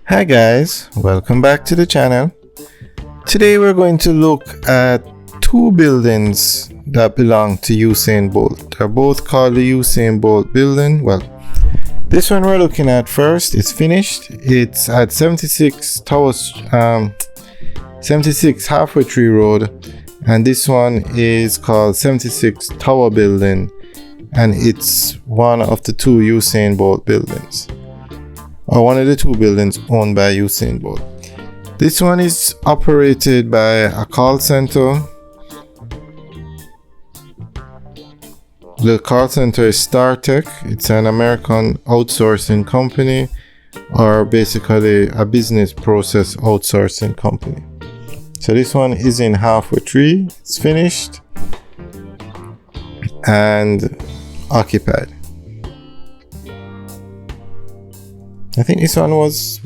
Hi guys, welcome back to the channel. Today we're going to look at two buildings that belong to Usain Bolt. They're both called the Usain Bolt building. Well, this one we're looking at first, it's finished. It's at 76 Towers, 76 Halfway Tree Road, and this one is called 76 Tower Building, and it's one of the two Usain Bolt buildings, or one of the two buildings owned by Usain Bolt. This one is operated by a call center. The call center is StarTech. It's an American outsourcing company, or basically a business process outsourcing company. So this one is in Halfway Tree. It's finished and occupied. I think this one was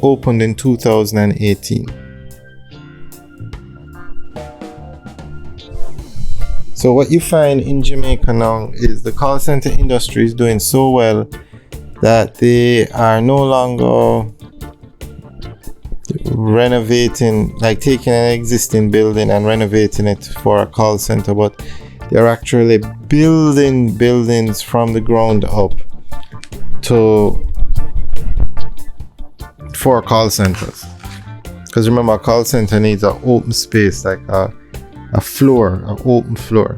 opened in 2018. So what you find in Jamaica now is the call center industry is doing so well that they are no longer renovating, like taking an existing building and renovating it for a call center, but they're actually building buildings from the ground up for call centers. Because remember, a call center needs an open space, like a floor, an open floor.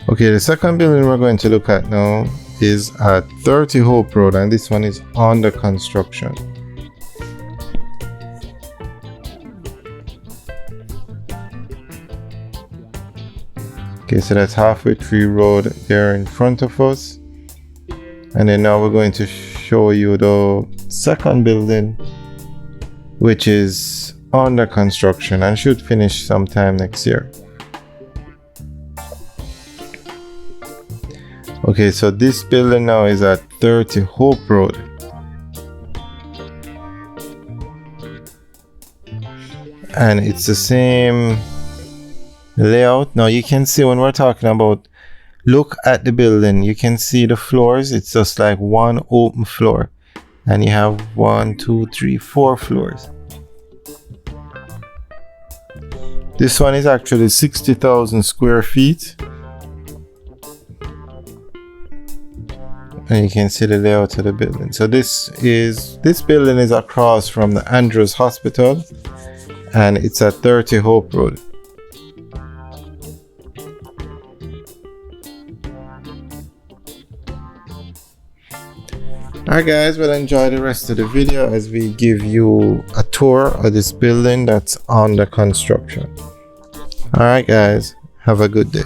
Okay, the second building we're going to look at now is at 30 Hope Road, and this one is under construction. Okay, so that's Halfway Tree Road there in front of us. And then now we're going to show you the second building, which is under construction and should finish sometime next year. Okay, so this building now is at 30 Hope Road. And it's the same layout. Now you can see when we're talking about look at the building, you can see the floors. It's just like one open floor, and you have 1, 2, 3, 4 floors. This one is actually 60,000 square feet, and you can see the layout of the building. So this building is across from the Andrews Hospital, and it's at 30 Hope Road. Alright guys, well, enjoy the rest of the video as we give you a tour of this building that's under construction. Alright guys, have a good day.